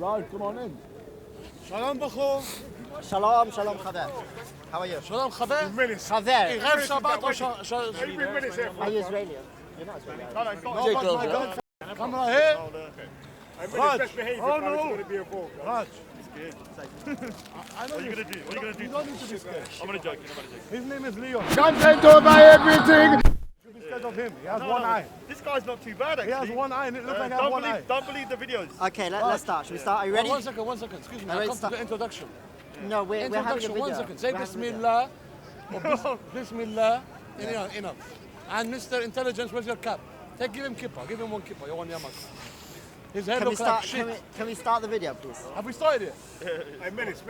Right, come on in. Shalom Bachor. Shalom, shalom Chaver. How are you? Shalom Chaver. Chaver. Erev Shabbat or Are you Israeli? You're not Israeli. No, but my girlfriend. Come right here. Raj. Oh no. Raj. What are you gonna do? What are you gonna do? You don't need to be scared. I'm gonna joke. His name is Leon. Content over everything. You be scared of him. He has one eye. This guy's not too bad, actually. He has one eye and it looks like he has one eye. Don't believe the videos. Okay, let's start. Should we start? Are you ready? 1 second. Excuse me. Ready, I come to start. the introduction. No, we're having a Introduction, video. 1 second. Say We're having a video. Bismillah. Or Bismillah. Enough. And Mr. Intelligence, where's your cap? Give him kippah. Give him one kippah. You want yamak. His head looks like shit. Can we start the video, please? Have we started it? Hey, Menace.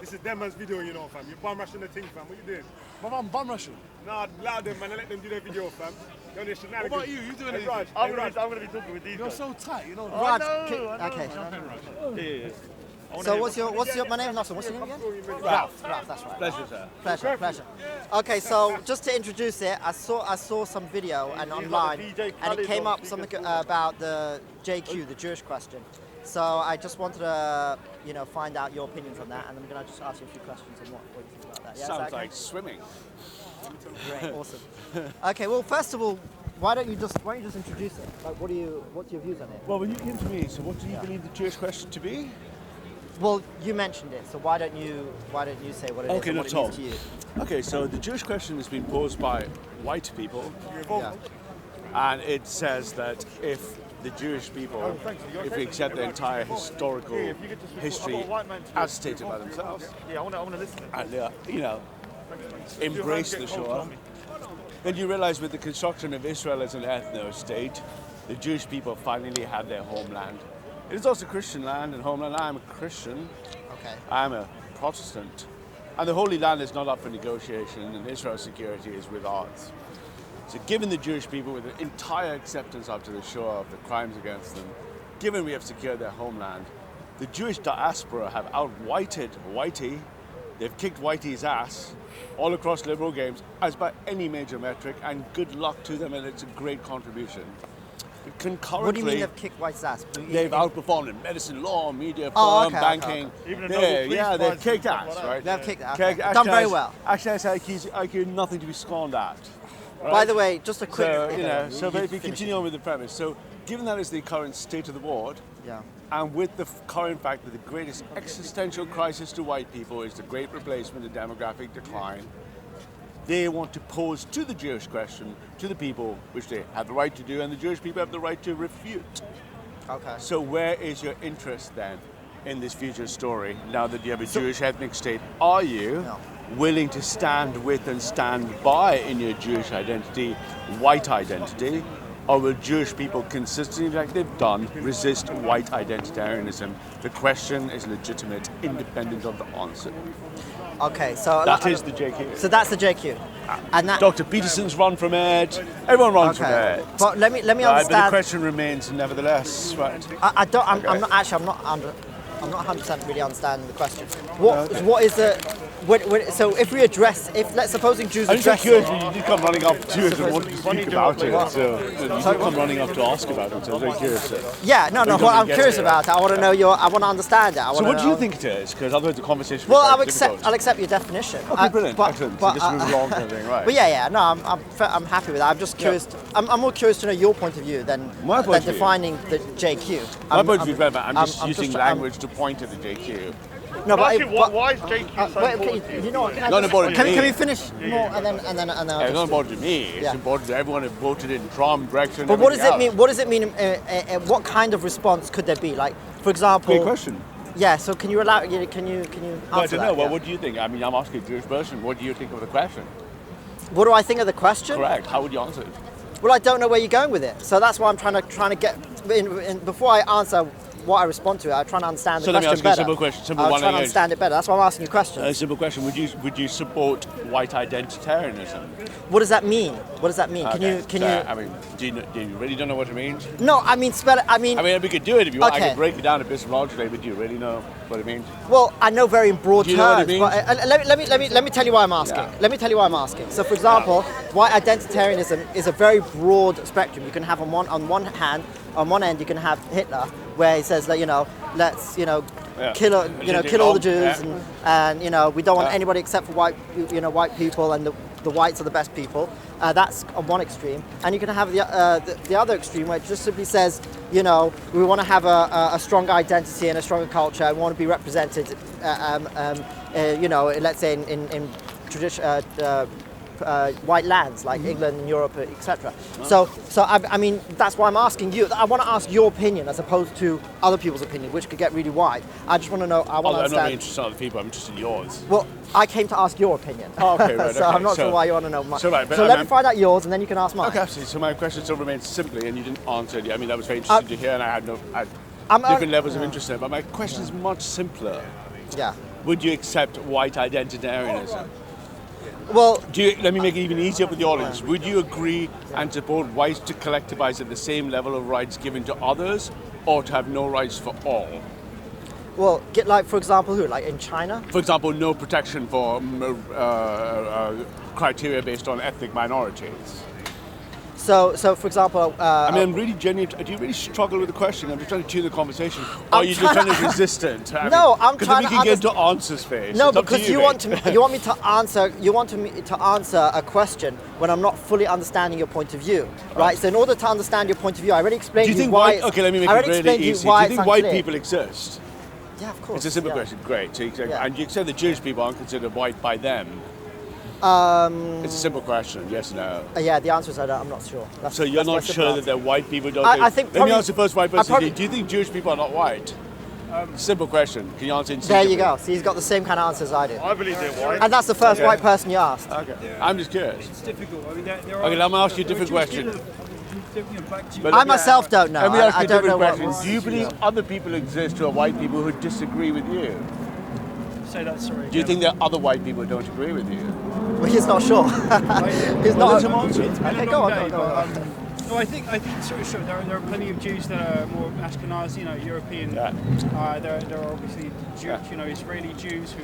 This is them man's video, you know, fam. You're bum rushing the thing, fam. What you doing? But I'm bum rushing. Nah, allow them, man. Let them do their video, fam. You're on their shenanigans. What about you? You doing Hey, it? Raj, I'm gonna be talking with these You're guys. so tight, you know. Raj, I know. okay. Yeah. So what's your my name? Nosson. What's your name again? Ralph, that's right. Pleasure, sir. Pleasure. Okay, so just to introduce it, I saw some video and online, and it came up something about the JQ, the Jewish question. So I just wanted to, find out your opinions on that, and I'm gonna just ask you a few questions on what you think about that. Yeah, Sounds like swimming. great, awesome. Okay, well, first of all, why don't you just introduce it? Like, what's your views on it? Well, when you came to me, so what do you believe the Jewish question to be? Well, you mentioned it, so why don't you say what it is Okay, and no, what it Tom. means to you? Okay, so the Jewish question has been posed by white people, Yeah. and it says that if the Jewish people, if we accept the entire historical history as stated by themselves, Yeah, I wanna listen. and embrace the Shoah, then you realize with the construction of Israel as an ethno-state, the Jewish people finally have their homeland. It is also Christian land and homeland. I am a Christian. Okay. I am a Protestant. And the Holy Land is not up for negotiation, and Israel's security is with ours. So given the Jewish people with the entire acceptance after the Shoah of the crimes against them, given we have secured their homeland, the Jewish diaspora have out-whited Whitey. They've kicked Whitey's ass all across liberal games, as by any major metric, and good luck to them, and it's a great contribution. Concurrently, What do you mean they've kicked White's ass? they've outperformed in medicine, law, media, firm, Oh, okay, banking. okay. Even a Nobel Peace Yeah, they've Prize kicked and stuff ass, like right? They've kicked Okay, ass. Done very well. Actually, that's IQ nothing to be scorned at. Right? By the way, just a quick. So, okay, but if we finish continue on with the premise, so given that is the current state of the world, Yeah. and with the current fact that the greatest existential crisis to white people is the great replacement and demographic decline, they want to pose to the Jewish question to the people, which they have the right to do, and the Jewish people have the right to refute. Okay. So where is your interest then in this future story, now that you have a Jewish ethnic state? Are you willing to stand with and stand by in your Jewish identity, white identity, or will Jewish people consistently, like they've done, resist white identitarianism? The question is legitimate, independent of the answer. Okay, so That is the JQ. So that's the JQ, and that. Dr. Peterson's run from it. Everyone runs from Okay, it. but let me Right, but the understand. question remains, nevertheless, right? I don't. I'm Okay. not actually. I'm not 100% really understanding the question. What is the? So if we address, let's supposing Jews I'm address. just curious, you did come running up to us and wanted to speak about it, so you did come running up to ask about it, so I was very curious. Yeah, no. don't What I'm get curious it. about it. I want to know I want to understand it. So what do you think it is? Because otherwise the conversation Well, will I'll be accept. I'll accept your definition. Okay, brilliant, excellent. So just move along kind of thing, right? But yeah. No, I'm happy with that. I'm just curious. I'm more curious to know your point of view than My point of view. defining the JQ. My point of view is relevant. I'm just I'm using just- language to point to the JQ. No, but Why is JQ so wait, important to you? you know what? Can I Not just- important to can we me. finish more and then I'll It's not just- important to me, it's Yeah. important to everyone who voted in Trump, Brexit, But what does everything it mean? else. What does it mean? What kind of response could there be? Like, for example. Great question. Yeah. So can you allow? Can you answer Well, I don't know. that? Well, Yeah. what do you think? I mean, I'm asking a Jewish person. What do you think of the question? What do I think of the question? Correct. How would you answer it? Well, I don't know where you're going with it. So that's why I'm trying to get before I answer what I respond to. I'm trying to understand the So let me question ask you a better. simple question, simple I'm one trying to again. understand it better. That's why I'm asking you questions. A simple question: Would you support white identitarianism? What does that mean? What does that mean? Okay, Can so, you? I mean, do you really don't know what it means? No, I mean spell it. I mean, We could do it if you want. I Okay. could break it down epistemologically, but do you really know what it means? well, I know very in broad Do you know what it terms. means? But let me tell you why I'm asking. Yeah. Let me tell you why I'm asking. So, for example, white identitarianism is a very broad spectrum. You can have on one end, you can have Hitler, where he says that let's Yeah. kill all the Jews, Yeah. and we don't want Yeah. anybody except for white people, and the whites are the best people. That's on one extreme, and you can have the other extreme where it just simply says, we want to have a stronger identity and a stronger culture, and we want to be represented, let's say in tradition. White lands like England and Europe, etc. So I mean, that's why I'm asking you. I want to ask your opinion as opposed to other people's opinion, which could get really wide. I just want to know. I want to I'm not understand. really interested in other people. I'm interested in yours. Well, I came to ask your opinion. Oh, okay, right. So okay. I'm not sure why you want to know mine. So, right, but let me find out yours, and then you can ask mine. Okay, absolutely. So my question still remains simply, and you didn't answer it. I mean, that was very interesting to hear, and I had different levels of interest in it. But my question is much simpler. Yeah. Would you accept white identitarianism? Well, Let me make it even easier with the audience. Would you agree and support whites to collectivize at the same level of rights given to others, or to have no rights for all? well, get for example, who in China? For example, no protection for criteria based on ethnic minorities. So for example, I mean, I'm really genuine. Do you really struggle with the question? I'm just trying to tune the conversation. Or are you just trying to be resistant? No, I'm trying to. Because then we can get to answers phase. No, It's up to because you want me to answer. You want me to answer a question when I'm not fully understanding your point of view, right? So in order to understand your point of view, I already explained Do you think why. okay, let me make I it already really explained easy. why Do you think it's white unclear. people exist? Yeah, of course. It's a simple yeah. question. Great. So Yeah. and you accept that Jewish people aren't considered white by them? It's a simple question. Yes, no. Yeah, the answer is I'm not sure. So you're not sure that they're white people don't. I think Let me probably- ask the first white person. probably- Do you think Jewish people are not white? Simple question. Can you answer in There you go. See, he's got the same kind of answer as I do. I believe they're white. And that's the first Okay. white person you asked. Okay. I'm just curious. It's difficult. I mean, there are, Okay, let me ask you a there are different Jewish question. people that- back to you. But I let me- myself don't know. Let me ask I you a don't know different what. question. Do you believe other people exist who are white people who disagree with you? Say that, sorry. Do you think there are other white people who don't agree with you? Well, he's not sure. He's Well, not. let him answer. It's been Okay, a go long on, day, go on. but, no, I think sure, there are plenty of Jews that are more Ashkenazi, European. Yeah. There are obviously Israeli Jews who.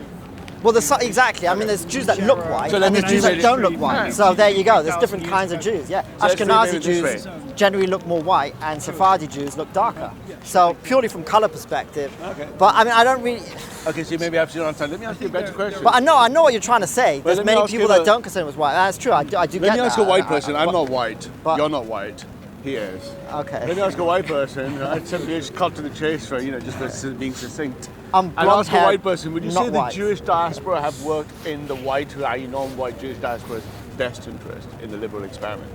Well, exactly. I mean, there's Jews that look white, So let and me there's Jews that rephrase it. don't look white. Yeah. So there you go. There's different 2,000 kinds of years Jews. Yeah, So let's Ashkenazi rephrase it this Jews generally look more white, and Sephardi Jews look darker. So purely from color perspective. Okay. But I mean, I don't really. Okay, so you maybe have to understand. Let me ask you a better question. But I know what you're trying to say. There's let me many ask you people that the- don't consider him as white. That's true. I do Let get me ask that. a white person. I'm but- not white. but- You're not white. He is. Okay. Let me ask a white person. I'd simply just cut to the chase for just for being succinct. I'm I'd ask a blonde-haired, white person. Would you not say the white. Jewish diaspora have worked in the non-white Jewish diaspora's best interest in the liberal experiment?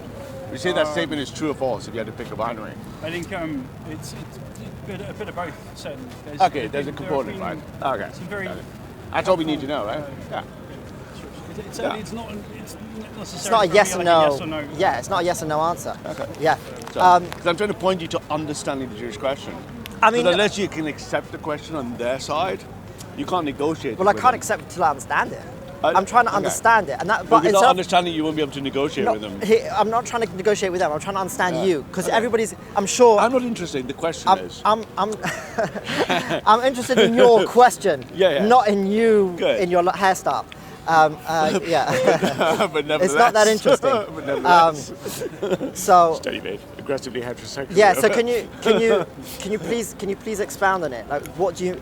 Would you say that statement is true or false if you had to pick a binary? I think it's a bit of both. Certainly. Okay, there's a there have component, been right? Okay. Some very. That's all we need to know, right? Yeah. It's Yeah. it's not It's necessarily. not a yes or no. Yes or no. Yeah, it's not a yes or no answer. Okay. Yeah. Because I'm trying to point you to understanding the Jewish question. I mean, Because unless you can accept the question on their side, you can't negotiate. well, I with can't them. accept it till I understand it. I- I'm trying to okay. understand it, and that. But But if you're instead not of, understanding, you won't be able to negotiate no, with them. I'm not trying to negotiate with them. I'm trying to understand Yeah. you, because Okay. everybody's. I'm sure. I'm not interested. The question is. I'm I'm interested in your question, Yeah. not in you Good. in your hairstyle. Yeah. but nevertheless. It's not that interesting. but nevertheless. So Steady, mate. Aggressively heterosexual. yeah. So can you please expound on it? Like, what do you?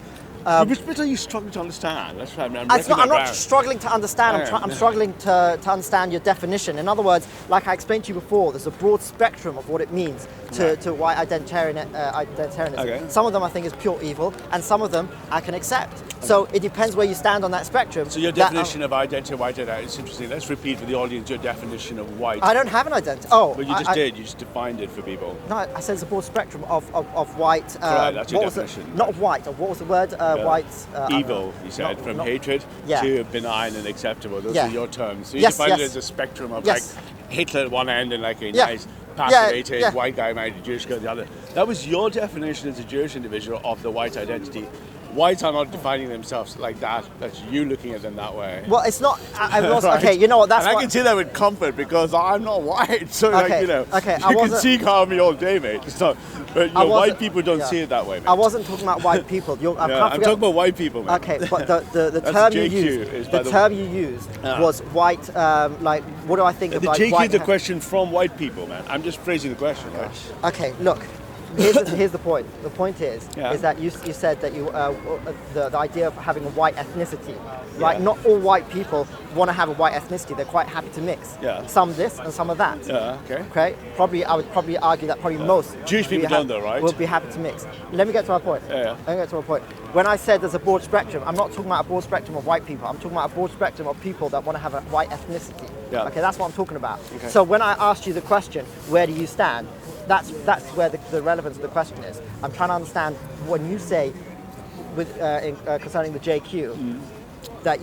Which bit are you struggling to understand? That's what I'm I'm not struggling to understand. Yeah, I'm yeah. struggling to understand your definition. In other words, like I explained to you before, there's a broad spectrum of what it means to white identitarianism. Okay. Some of them I think is pure evil, and some of them I can accept. So it depends where you stand on that spectrum. So your that- definition of identity, white identity, it's interesting. Let's repeat for the audience your definition of white. I don't have an identity. Oh, Well, you just did. You just defined it for people. No, I said it's a broad spectrum of white. Right, that's your what was it? definition. Not white. What was the word? White. Evil, you said, not- from not- hatred Yeah. to benign and acceptable. Those Yeah. are your terms. So you Yes, define it yes. as a spectrum of Yes. like Hitler at one end and like a Yeah. nice, Yeah, passivated yeah. white guy married a Jewish girl at the other. That was your definition as a Jewish individual of the white identity. Whites are not defining themselves like that. That's you looking at them that way. Well, it's not. I was Right? okay. You know what? That's and I what. can say that with comfort because I'm not white. So Okay, like, okay, I you can wasn't- see how me all day, mate. So, but I white wasn't- people don't yeah. see it that way, mate. I wasn't talking about white people. I Yeah, can't I'm forget- talking about white people, mate. Okay, but the That's term you JQ used, is by the the- term you used Yeah. was white. Like, what do I think The of like JQ white? is a question from white people, man. I'm just phrasing the question, right? Okay, look. here's the point. The point is that you said that the idea of having a white ethnicity, right? Yeah. Not all white people want to have a white ethnicity. They're quite happy to mix. Yeah. Some this and some of that. Yeah, okay. Okay. I would probably argue that most Jewish people don't though, right? will be happy to mix. Let me get to my point. Yeah. Let me get to my point. When I said there's a broad spectrum, I'm not talking about a broad spectrum of white people. I'm talking about a broad spectrum of people that want to have a white ethnicity. Yeah. Okay, that's what I'm talking about. Okay. So when I asked you the question, where do you stand? That's where the relevance of the question is. I'm trying to understand when you say, concerning the JQ, that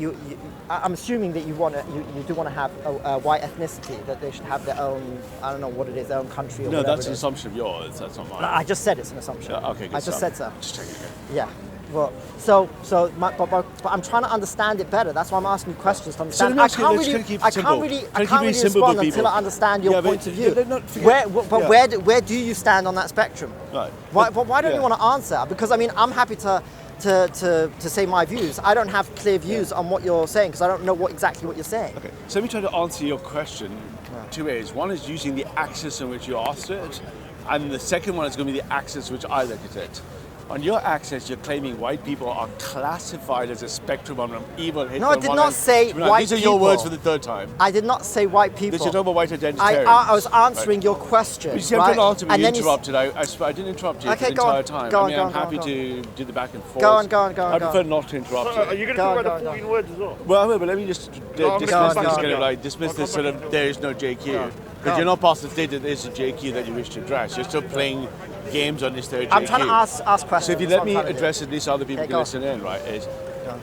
I'm assuming that you do want to have a white ethnicity, that they should have their own, I don't know what it is, their own country or No, whatever that's it an is. assumption of yours. That's not mine. I just said it's an assumption. Yeah, okay, good I just stuff. said so. Just checking. Okay. Yeah. Well, but I'm trying to understand it better. That's why I'm asking you questions to understand. let me ask you, let's keep it simple. I can't really respond until I understand your point of view. Where do you stand on that spectrum? Right. Why don't you want to answer? Because I mean, I'm happy to say my views. I don't have clear views on what you're saying because I don't know exactly what you're saying. Okay. So let me try to answer your question two ways. One is using the axis in which you asked it, and the second one is going to be the axis which I look at it. On your axis, you're claiming white people are classified as a spectrum of evil, hateful. No, I did not say white These are your words for people. the third time. I did not say white people. You're talking about white identitarians. I was answering your question. You see, I'm trying to answer, but And you then interrupted. I didn't interrupt you Okay, the go on. entire time. Go on, I mean, go I'm on, go on, happy go on. to do the back and forth. Go on. I prefer not to interrupt Are you. you going to Go talk on, about go the on, 14 words as well? Well, but let me just dismiss go on, this go on, kind of go on. like dismiss this sort of there is no JQ. Because you're not past the state that there's a JQ that you wish to address. You're still playing games on this third JQ. I'm trying to ask questions. So if you That's let what me I'm trying to do. address at least other people Okay, can go on. listen in, right, is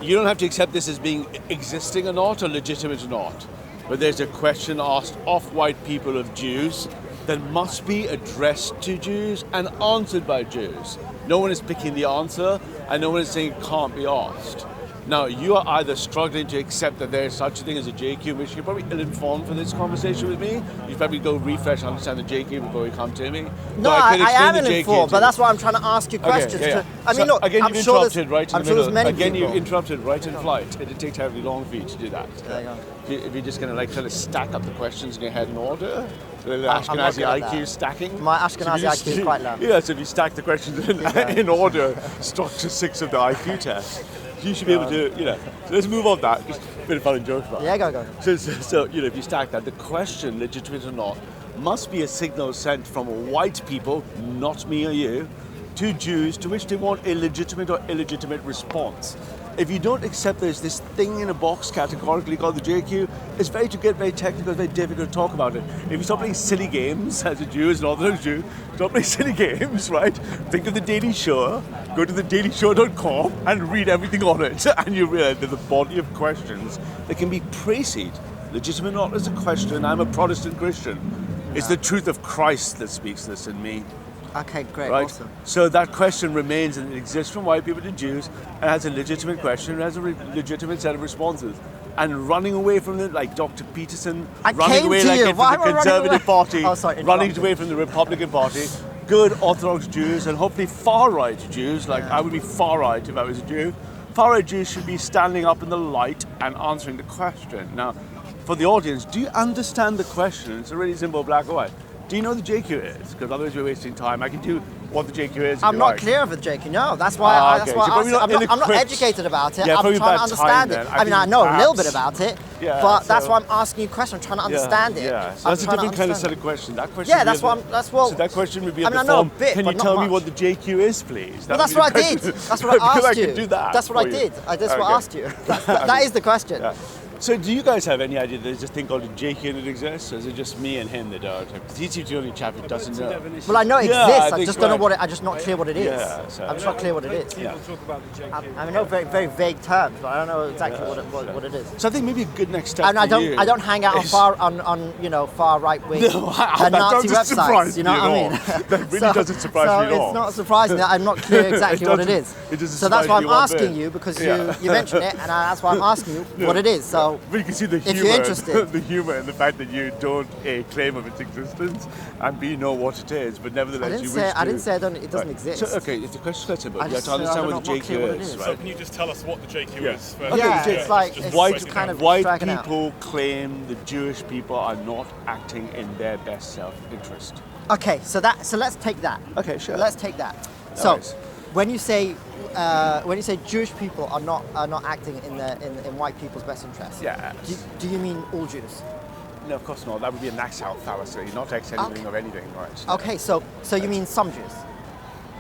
you don't have to accept this as being existing or not, or legitimate or not. But there's a question asked of white people of Jews that must be addressed to Jews and answered by Jews. No one is picking the answer, and no one is saying it can't be asked. Now, you are either struggling to accept that there is such a thing as a JQ, which you're probably ill-informed for this conversation with me. You should probably go refresh and understand the JQ before you come to me. No, But could I explain am the JQ informed, to but you. that's why I'm trying to ask you questions. Okay, yeah. I mean, So, look, again, I'm you sure interrupted right in I'm the sure middle. there's many Again, people. you interrupted right in flight. It did take terribly long for you to do that. There you go. If you're just going to try to stack up the questions in your head in order, the I'm not Ashkenazi good at IQ that. stacking. My So if Ashkenazi you IQ is quite low. Yeah, so if you stack the questions in order, structure 6 of the IQ test, you should be able to, So let's move on that. Just a bit of fun and jokes about it. Yeah, go. So, if you stack that, the question, legitimate or not, must be a signal sent from white people, not me or you, to Jews to which they want a legitimate or illegitimate response. If you don't accept there's this thing in a box categorically called the JQ, it's very technical, it's very difficult to talk about it. If you stop playing silly games as a Jew, as an Orthodox Jew, stop playing silly games, right? Think of the Daily Show, go to thedailyshow.com and read everything on it, and you realize there's a body of questions that can be praised. Legitimate or not is a question. I'm a Protestant Christian. It's the truth of Christ that speaks this in me. Okay, great, Right? awesome. So that question remains and it exists from white people to Jews and has a legitimate question, and has a legitimate set of responses. And running away from it, like Dr. Peterson, I running came away to like you. it from Why the am I running Conservative away? Party, Oh, sorry, running interrupted. away from the Republican Party, good Orthodox Jews and hopefully far-right Jews, like I would be far-right if I was a Jew, far-right Jews should be standing up in the light and answering the question. Now, for the audience, do you understand the question? It's a really simple black or white. Do you know what the JQ is? Because otherwise we're wasting time. I can do what the JQ is. if I'm you not like. clear of the JQ. No, that's why. Okay. That's why So probably not I'm not ill-equipped. educated about it. Yeah, I'm probably trying to bad understand time it. then. I mean, I think know a little perhaps- bit about it, Yeah, but that's so- why I'm asking you questions. I'm trying to understand it. Yeah, so I'm that's a trying to different kind of understand set of question. That question. Yeah, would be that's of what the- I'm- that's what- So that question would be I of mean, the I know a form. bit, Can but you not tell me much. what the JQ is, please? Well, That that's would what be I the did. question. That's what I Because asked you. can do that. That's what I for you. did. That's what I Okay. asked you. That is the question. Yeah. So do you guys have any idea there's this thing called a JQ that exists? Or is it just me and him that don't? Because he seems the only chap who doesn't know. Well, I know it Yeah, exists. I I think just don't know right. what it. I'm just not clear what it is. Yeah, so- I'm just not clear what it is. Yeah. People talk about the JQ. I know very very vague terms, but I don't know exactly what it is. So I think maybe a good next step And I for you don't hang out on is- far right wing No, that Nazi doesn't surprise websites. You know me what I at mean? all. That really doesn't surprise me at all. It's not surprising that I'm not clear exactly what it doesn't- is. it doesn't So that's why surprise I'm me one asking bit. you because Yeah. you mentioned it, and that's why I'm asking you what it is. So But you can see the if humor, you're interested. the humor in the fact that you don't A, claim of its existence, and B, know what it is, but nevertheless I didn't you say wish to. I didn't say it doesn't Right. exist. So, okay, if the question's quite simple, I you have just to said understand I'm what the not clear what JQ it is, is. right? So can you just tell us what the JQ Yeah. is? Okay, Yeah, so it's like just it's white just kind of white dragging out. people claim the Jewish people are not acting in their best self-interest. Okay, so let's take that. Okay, sure. Let's take that. No So, worries. when you say Jewish people are not acting in white people's best interests, Yes. do you mean all Jews? No, of course not. That would be a Naxal fallacy, not extending of anything, right? Okay, so you mean some Jews?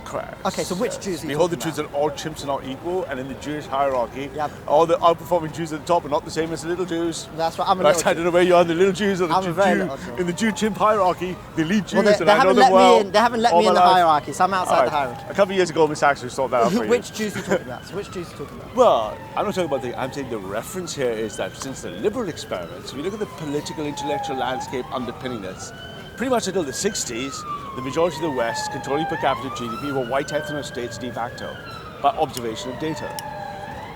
Correct. Okay, so which Jews are you We hold the talking truth that all chimps are not equal, and in the Jewish hierarchy, Yep. all the outperforming Jews at the top are not the same as the little Jews. That's right. I'm a Right, little I don't know where you are, the little Jews or the I'm a Jew, very little Jew. in the Jew chimp hierarchy, the elite Jews, Well, they and I know haven't them let well. me in. They haven't let all me in my the life. hierarchy, so I'm outside All the right. hierarchy. A couple of years ago, Miss Axel sorted that out for you. Which Jews are you talking about? So which Jews are you talking about? Well, I'm not talking about I'm saying the reference here is that since the liberal experiments, if you look at the political intellectual landscape underpinning this, pretty much until the 60s, the majority of the West, controlling per capita GDP, were white ethno states de facto, by observation of data.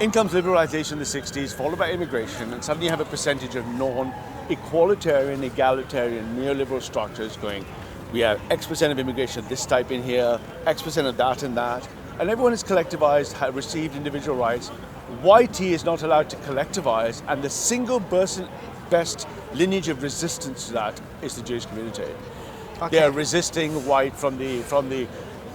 In comes liberalization in the 60s, followed by immigration, and suddenly you have a percentage of non-equalitarian, egalitarian, neoliberal structures going, we have X% of immigration of this type in here, X% of that and that, and everyone is collectivized, received individual rights. YT is not allowed to collectivize, and the single best lineage of resistance to that is the Jewish community. They are resisting white from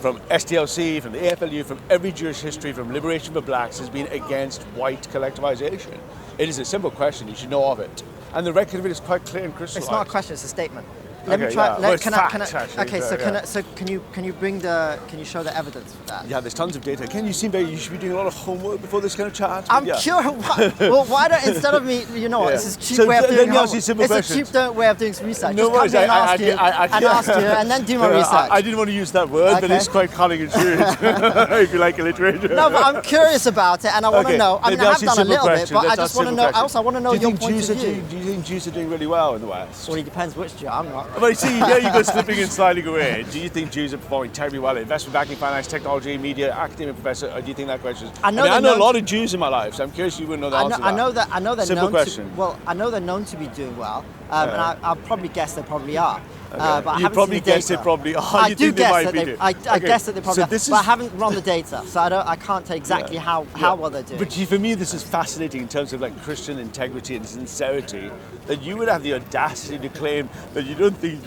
STLC, from the AFLU, from every Jewish history, from liberation for blacks, has been against white collectivization. It is a simple question, you should know of it. And the record of it is quite clear and crystallized. It's not a question; it's a statement. Let me Okay, try. yeah. Well, it's fact, actually, Okay, so, yeah. can you show the evidence for that? Yeah, there's tons of data. Ken, you seem you should be doing a lot of homework before this kind of chat. I'm yeah. curious. Well, why don't instead of me, Yeah. it's a cheap So way of let doing me ask you a homework. simple It's question. a cheap way of doing some research. No Just come worries, here and I- ask you, and then do my research. I didn't want to use that word, but Okay. it's quite cunning and shrewd. If you like alliteration. No, but I'm curious about it, and I want to Okay, know. I let mean, me I ask have you a done a simple little bit, question. but I Let's just ask want to simple know. question. Also, I want to know Do you your think point Jews of are view. doing- Do you think Jews are doing really well in the West? Well, it depends which Jew. I'm not. But see, here you go slipping and sliding away. Do you think Jews are performing terribly well in investment banking, finance, technology, media, academic professor? Or do you think that question is... I know I they're know a known lot to- of Jews in my life, so I'm curious you wouldn't know the answer to that. I know they're Simple known question. to. Well, I know they're known to be doing well, and I'll probably guess they probably are. But I You haven't probably seen the guess data. they probably are. I You do think they guess might that be they. doing- I Okay, guess that they probably so are, this but I is- haven't run the data, so I can't tell exactly how well they're doing. But for me, this is fascinating in terms of like Christian integrity and sincerity, that you would have the audacity to claim that you don't think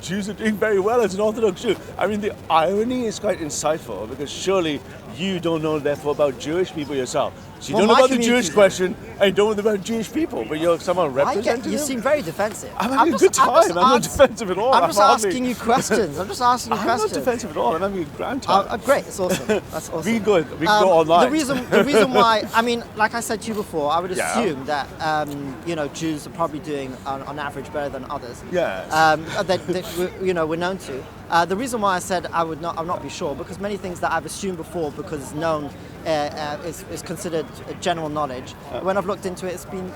Jews are doing very well as an Orthodox Jew. I mean, the irony is quite insightful because surely you don't know therefore about Jewish people yourself. So you Well, don't know my about the community Jewish does. question and you don't know about Jewish people, but you're someone representing You them? seem very defensive. I'm having a good time. I'm not defensive at all. I'm just hardly- asking you questions. I'm just asking you I'm not questions. defensive at all. I'm having a grand time. Great, it's awesome. That's awesome. We can go online. The reason why, I mean, like I said to you before, I would Yeah. assume that Jews are probably doing on average better than others. Yes. We're known to. The reason why I said I'm not be sure because many things that I've assumed before because it's known is considered general knowledge. When I've looked into it, it's been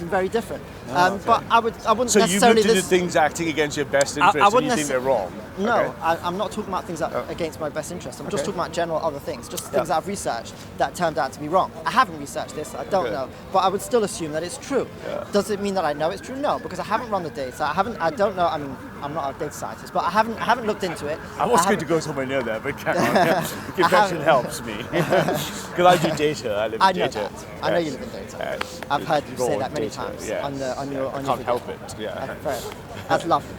very different. Okay. But I wouldn't So you've necessarily. looked into things acting against your best I interest and wouldn't you think they're wrong? No, Okay. I'm not talking about things that are against my best interest. I'm just Okay. talking about general other things, just things Yeah. that I've researched that turned out to be wrong. I haven't researched this, I don't Okay. know, but I would still assume that it's true. Yeah. Does it mean that I know it's true? No, because I haven't run the data. I don't know. I mean, I'm not a data scientist, but I haven't looked into it. I was going haven't- to go somewhere near there, but carry on. The confession helps me. Because I do data, I live in I know data. that. I know Yes. you live in data. Yes. I've heard you say Raw that many data, times yes. on your I video. can't help it. Yeah. Fair enough. That's lovely.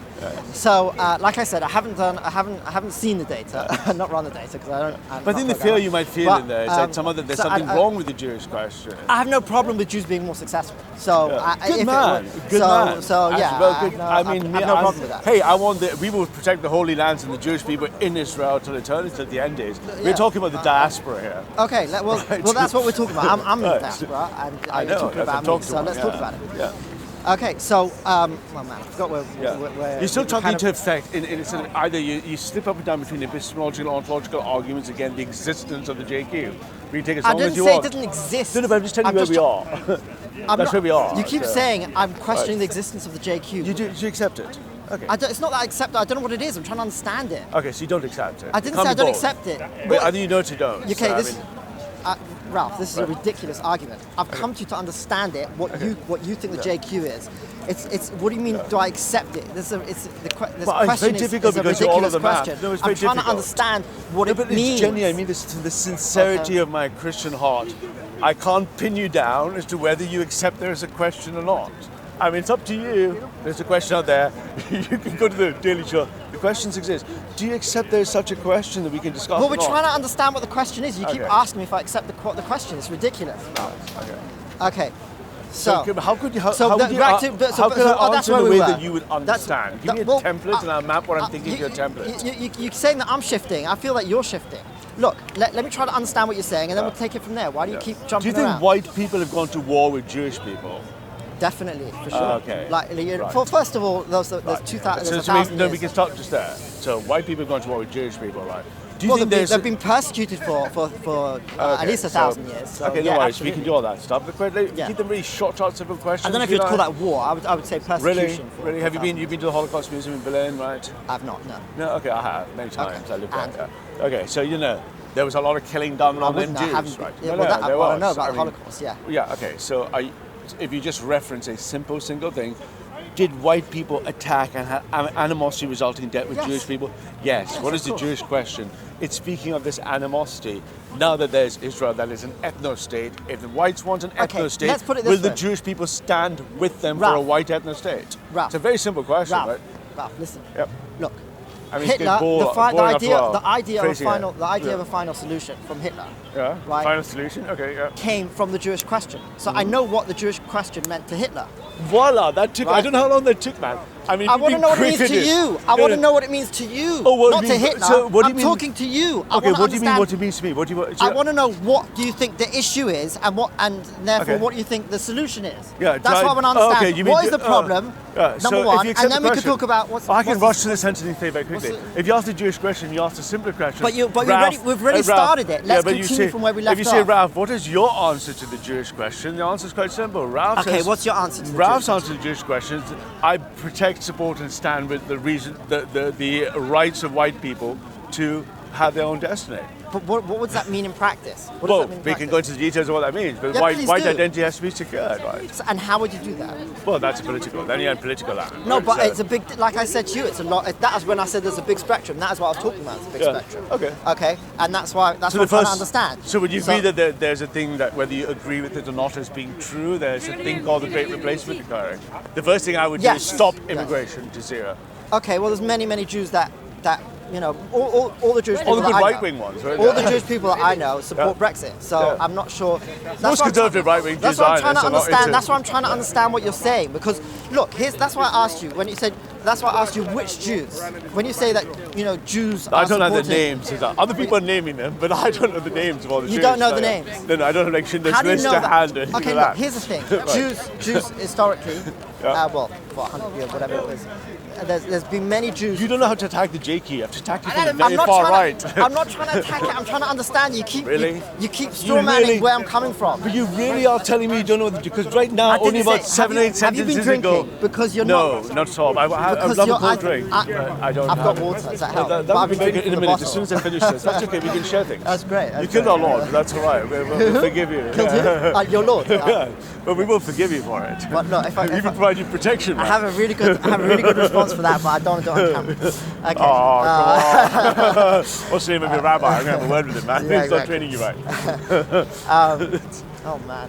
So, like I said, I haven't seen the data, not run the data because I don't. But I think the fear you might feel in there is that there's so something wrong with the Jewish question. I have no problem with Jews being more successful. So, Good man. Good man. So yeah, Actually, well, good. I have no problem with that. Hey, we will protect the Holy Lands and the Jewish people in Israel till eternity, till the end days. We're Yeah. talking about the diaspora here. Okay, well, that's what we're talking about. I'm in the Right. diaspora, and I you're know. talking That's about what I'm me. talking So about. let's talk about it. Yeah. Okay, so, well, man, I forgot where. Yeah. where You're still we're talking kind to of- effect in sort of either you slip up and down between epistemological and ontological arguments against the existence of the JQ. We take as I long as didn't you say want. it didn't exist. No, but I'm just telling you where we are. I'm That's where we are. You keep so- saying I'm questioning the existence of the JQ. You do you accept it? Okay. It's not that I accept it. I don't know what it is. I'm trying to understand it. Okay, so you don't accept it. I didn't Can't say I be don't both. accept it. But either you know it or you don't. Okay, so, I this, mean, Ralph, this is a ridiculous argument. I've come to you to understand it. What you think the JQ is. It's. What do you mean? Do I accept it? This But it's question very is difficult a because you're all ridiculous of the math. question. No, it's I'm very trying to difficult. understand what no, it but means. it's genuine. I mean this to the sincerity of my Christian heart. I can't pin you down as to whether you accept there is a question or not. I mean, it's up to you. There's a question out there. You can go to the Daily Show. The questions exist. Do you accept there's such a question that we can discuss? Well, we're or not? trying to understand what the question is. You keep Okay. asking me if I accept the question. It's ridiculous. Okay. Okay. So, how could you? How, so how the- would you? back to- but- how so- could so- I oh, that's answer in where a we way were. that you would That's- understand? Give me a well, template and I'll map what I'm thinking to your template. You're saying that I'm shifting. I feel like you're shifting. Look, let me try to understand what you're saying, and then we'll take it from there. Why do you keep Do jumping you think around? white people have gone to war with Jewish people? Definitely, for sure. Okay. Like, Right. first of all, there's 2,000 So, there's so 1,000 we years. can start just there. So white people have gone to war with Jewish people, right? Do you Well, think they've been persecuted for at least 1,000 years. So, okay, yeah, no worries. absolutely. We can do all that stuff. But Yeah. keep them really short, simple questions. I don't know if you'd call that war. I would say persecution. Really? for Really? Have you 1,000 been? You've been to the Holocaust Museum in Berlin, right? I've not, no. No. Okay, I have many times. Okay. I lived And? there. Yeah. Okay, so you know there was a lot of killing done on them wouldn't, I Jews, haven't- right? yeah, No, well, no, that- there well, I was. know about the mean, Holocaust, yeah. Yeah. Okay. So if you just reference a simple single thing. Did white people attack and have animosity resulting in death with Yes. Jewish people? Yes. What is of the course. Jewish question? It's speaking of this animosity. Now that there's Israel, that is an ethno-state. If the whites want an Okay, ethno-state, let's put it this will the way. Jewish people stand with them for a Ralph. white ethno-state? Ralph. It's a very simple question, Ralph, right? Ralph, listen. Yep. Look, I mean, Hitler, it's boring the idea of a Facing it. final, Yeah. of a final solution from Hitler, Yeah. right, Final solution. Okay. Yeah. came from the Jewish question. So I know what the Jewish question meant to Hitler. Voila! That took. I Right. don't know how long that took, man. I mean, I you've want to been know what it means quick to at you. I want to know what it means to you, Oh, what not do to you mean- Hitler. so what do you I'm mean- talking to you. I Okay. want to What do you mean? understand. What it means to me? What do you? I want to know what do you think the issue is, and therefore Okay. what do you think the solution is. Yeah, That's what I want to oh, understand. okay, you mean What is the you- problem? yeah, so Number if one, you accept and the then we can question- talk about what's. I can what's rush the- to the sentencing thing very quickly. what's If you ask the Jewish question, you ask a simpler question. But Ralph, we've already Ralph, started it. Let's but you continue say- from where we If left you say, off. Ralph, what is your answer to the Jewish question? The answer is quite simple. Ralph Okay, says, what's your answer to the Ralph's Jewish answer to the Jewish question is, I protect, support, and stand with the rights of white people to have their own destiny. But what would that mean in practice? What does Well, that mean in we can practice? go into the details of what that means, but Yeah, white please do. identity has to be secured, right? And how would you do that? Well, that's a political. Then you have political land. No, right? but So- it's a big, like I said to you, it's a lot. That is when I said there's a big spectrum. That is what I was talking about. It's a big Yeah, spectrum. okay. Okay, and that's why So what I'm trying to understand. So would you agree that there's a thing that whether you agree with it or not as being true, there's a thing called the Great Replacement occurring? The first thing I would do is Yes. stop Yes. immigration to zero. Okay, well, there's many Jews that you know, all the Jewish people All the that good I know, right-wing ones, right? all the Jewish people that I know support Yeah. Brexit. So Yeah. I'm not sure. That's Most what I'm conservative trying- right-wing That's what I'm trying to Zionists are not understand. into- That's why I'm trying to understand what you're saying. Because look, that's why I asked you when you said. That's why I asked you which Jews. When you say that Jews are I don't know the supporting- names. Other people are naming them, but I don't know the names of all the Jews. You don't know the so, names? No, I don't have like Schindler's How do you List know to that? hand. or anything Okay, like look, that. here's the thing. Right. Jews historically, Yeah. well, for 100 years, whatever it was, there's been many Jews. You don't know how to attack the J key. You have to attack it from I'm very not far trying right. To, I'm not trying to attack it. I'm trying to understand. You keep Really? you keep You strawmanning really- where I'm coming from. But you really are telling me you don't know what because right now, I didn't only about say- 7 have you- 8 have you been sentences ago. drinking? Because you're no, not- not at all. I've Because done a you're- cold drink. I don't I've have got water. Does that help? That But would I've be been very good in a drinking minute. from As the soon as I finish this, that's okay. We can share things. That's great. You killed our Lord, but that's all right. We'll forgive you. Killed who? Your Lord. Yeah, but we will forgive you for it. But no, if I- We if even I- provide you protection. I man. have a really good response for that, but I don't want to do it on camera. Okay. Oh, come on. What's the name of your rabbi? I'm going to have a word with him, man. Yeah, He's not exactly. training you right. Oh man.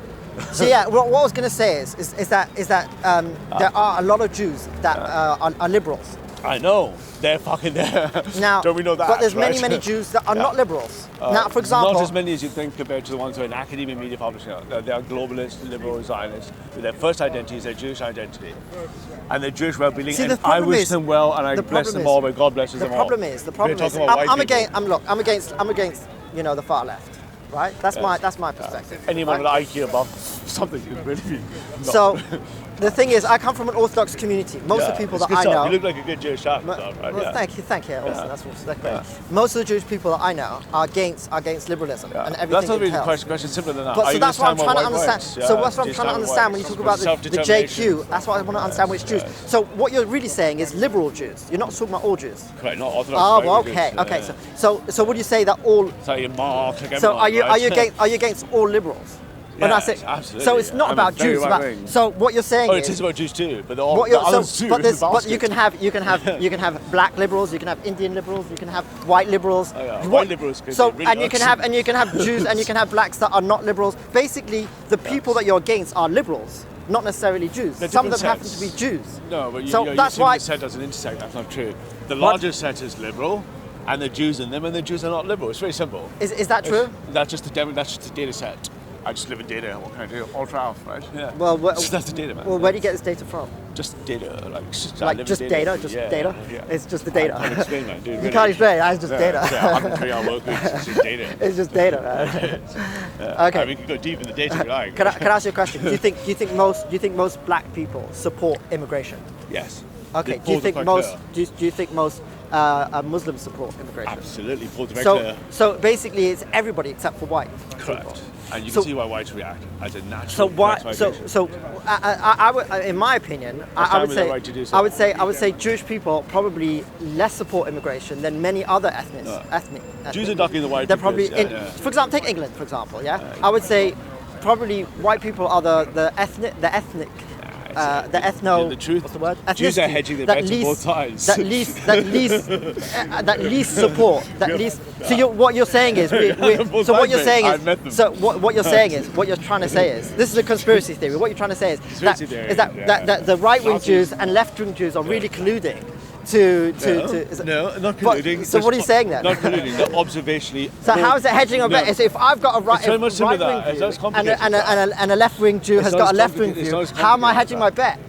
So yeah, what I was going to say is that there are a lot of Jews that are liberals. I know. They're fucking there. Now, Don't we know that? but there's right? many Jews that are Yeah. not liberals. Now, for example, Not as many as you think compared to the ones who are in academia media publishing. They are globalist, liberal, Zionists. With their first identity is their Jewish identity. And their Jewish well-being. See, And the I problem wish is- them well and I the bless problem them is- all, but God blesses the them problem all. is the problem We're is talking about white I'm people. against the far left, right? That's my perspective. Anyone right? with IQ above something is really not. So the thing is, I come from an Orthodox community. Most of the people it's that good I stuff. know. You look like a good Jewish chap. Well, right? well, Yeah. thank you, Awesome. Yeah. That's great. Most of the Jewish people that I know are against liberalism Yeah. and everything. That's not it really the entails. question simpler than that. But Are so you that's gonna what I'm stand trying to by white understand. rights? So Yeah. that's what Do I'm you trying to stand understand by when you talk whites? about the Self-determination. JQ. That's what I want to understand which Jews. So what you're really saying is liberal Jews. You're not talking about all Jews. Correct, not Orthodox. Oh, well, languages. okay, Yeah, okay. yeah. So would you say that all? So you're Mark, like So everyone, right? are you against all liberals? When I Yes, say, absolutely. So it's not I'm about very Jews. About, right-wing. so what you're saying Oh, is. it is about Jews too, but all What the you're, others so, too. but, in there's, the but you basket. can have black liberals, you can have Indian liberals, you can have white liberals. Oh, yeah. What- White liberals could So be really and you can have Jews and you can have blacks that are not liberals. Basically, the people that you're against are liberals, not necessarily Jews. They're Some of them different happen to sets. be Jews. No, but So you're that's assuming why- the set doesn't intersect. That's not true. The larger set is liberal, and the Jews in them, and the Jews are not liberal. It's very simple. Is that true? That's just the data set. I just live in data. What can I do? Ultra alpha, right? Yeah. Well, that's the data, man. Well, where do you get this data from? Just data, I Like live just in data? Just Yeah, data? Yeah. It's just the data. I can't explain that, dude. You can't explain. It's just data. Yeah, 103-hour work weeks. It's just data. It's just data. Man. Okay. I mean, we can go deep in the data if you like. Can I ask you a question? Do you think most black people support immigration? Yes. Okay. The Do you polls are think quite most clear. do you think most Muslims support immigration? Absolutely. Polls are very clear. So basically, it's everybody except for white. Correct. And you So- can see why whites react as a natural. So why? migration. So I would, in my opinion, I fine would with their say right to do so. I would say Jewish people probably less support immigration than many other ethnic. Jews are ducking the white They're people, probably, yeah. for example, take England for example. Yeah, I would say probably white people are the ethnic. The ethno. Yeah, the truth. What's the word? Jews are Ethnicity hedging their that bets on least- both sides. That least support. That least. So what you're saying is, Both so what sides, you're mate. saying I've met them. is, so what you're saying is, what you're trying to say is, this is a conspiracy theory. What you're trying to say is that Conspiracy theory, is that, yeah. that the right-wing Jews and left-wing Jews are really colluding to. No, not But- colluding. so what are you saying then? Not colluding. They're observationally. So how is it hedging a bet? No. So if I've got a It's very much similar to right-wing that. It's not as Jew complicated and a left-wing Jew has not got as a left-wing complicated- it's view, not as how am I complicated hedging as my that. bet?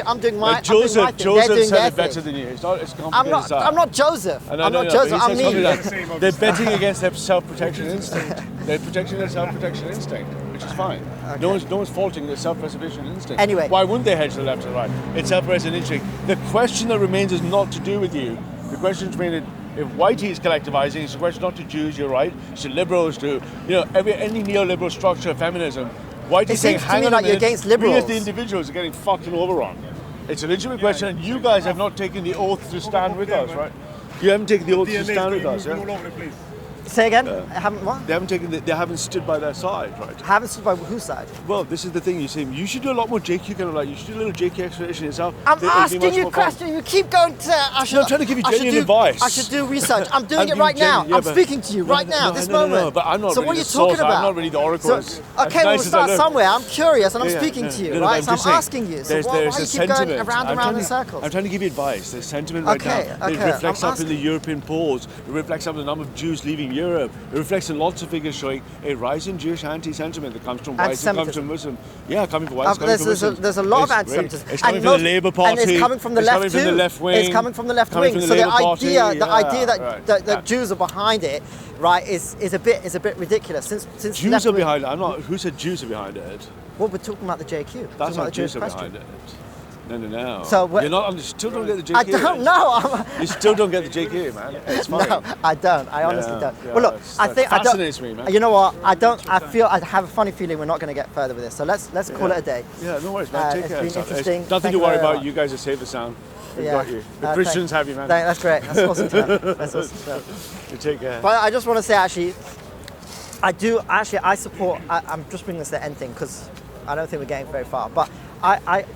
I'm doing my, Like I'm doing my Joseph thing. They're doing said their it better thing. than you. It's not as complicated I'm as not. that. I'm not Joseph. I know, I'm no, not no, Joseph. but I'm he says me. something like, they're betting against their self-protection instinct. They're protecting their self-protection instinct, which is fine. No one's faulting their self-preservation instinct. Anyway. Why wouldn't they hedge to the left or the right? It's self-preservation instinct. The question that remains is not to do with you. The question remains if Whitey is collectivizing, it's a question not to Jews. You're right. It's to liberals, to any neoliberal structure of feminism. Whitey's It saying, seems to hang me on a like you're minute, against we as liberals. the individuals are getting fucked and overrun. It's a legitimate question, and you guys have not taken the oath to stand with us, right? You haven't taken the oath to stand with us, yeah? all over the place. Say again. I haven't what? They haven't stood by their side, right? Haven't stood by whose side? Well, this is the thing. You say you should do a lot more JQ kind of like. You should do a little JQ explanation yourself. I'm It'd be asking much you a more fun. question. You keep going to. I should, I'm trying to give you I should genuine do- advice. I should do research. I'm doing I'm it right being now. genuine, yeah, I'm but- speaking to you right now, this moment. No, but I'm not So really what are you the source. talking about? I'm not really the oracle. So, As okay, nice we'll as I start look. somewhere. I'm curious and I'm Yeah, speaking yeah. to you, No, no, right? I'm So I'm just saying, asking you. So there's why a you keep going sentiment. around and I'm around trying in to- circles? I'm trying to give you advice. There's sentiment right Okay, now. It okay, reflects I'm up in the European polls. It reflects up in the number of Jews leaving Europe. It reflects in lots of figures showing a rise in Jewish anti-sentiment that comes from whites and comes from Muslims. Yeah, coming from whites, coming from Muslims. There's a lot of It's great. anti-Semitism. It's coming And from most- the Labour Party. And it's coming from the It's left coming too. from the left wing. It's coming from the left Coming wing. from So the the Labour Party. idea Yeah, that right. Jews are behind it, right, is a bit ridiculous. Since Jews left are wing- behind it. Who said Jews are behind it? Well, we're talking about the JQ. That's Talking not about the Jews Jewish are question. behind it. No. So what- You still don't get the JQ. I don't know. You still don't get the JQ, man. It's fine. No, I don't. I honestly don't. yeah, Well, look, I that think fascinates me, man. You know what? I don't. I feel. I have a funny feeling we're not going to get further with this. So let's call it a day. Yeah, no worries, man. Take it's care. been of yourself. interesting. It's nothing Thank to you worry very about. much. You guys have saved the sound. We've Yeah. got you. The Uh, Christians thank- have you, man. That's great. That's awesome to know. That's awesome to know. You take care. But I just want to say, actually, I support. I'm just bringing this to the end thing because I don't think we're getting very far. But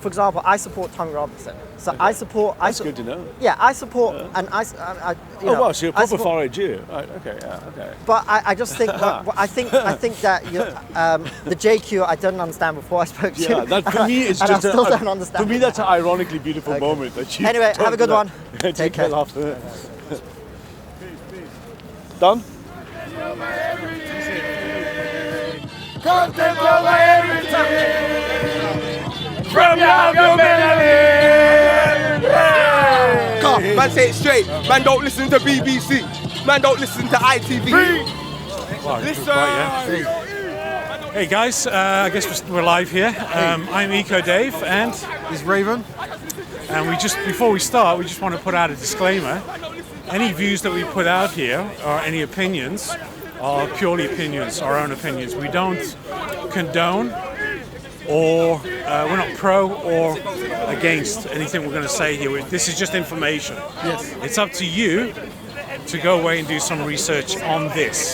for example, I support Tommy Robinson. So I support. That's good to know. Yeah, I support, and you know, Oh, wow, so you're a I proper support- far-right Jew. Right, okay, yeah, okay. But I just think I think that the JQ I didn't understand before I spoke to you. Yeah, that for me is and just I still don't understand. For me, that's an ironically beautiful Okay. moment that you. Anyway, have a good one. Take Take care. care. After. Done. Come, man, say it straight. Man, don't listen to BBC. Man, don't listen to ITV. Listen. Hey guys, I guess we're live here. I'm Eco Dave and Is Raven? and before we start, we just want to put out a disclaimer. Any views that we put out here or any opinions are purely opinions, our own opinions. We don't condone or we're not pro or against anything we're going to say here. This is just information. Yes. It's up to you to go away and do some research on this.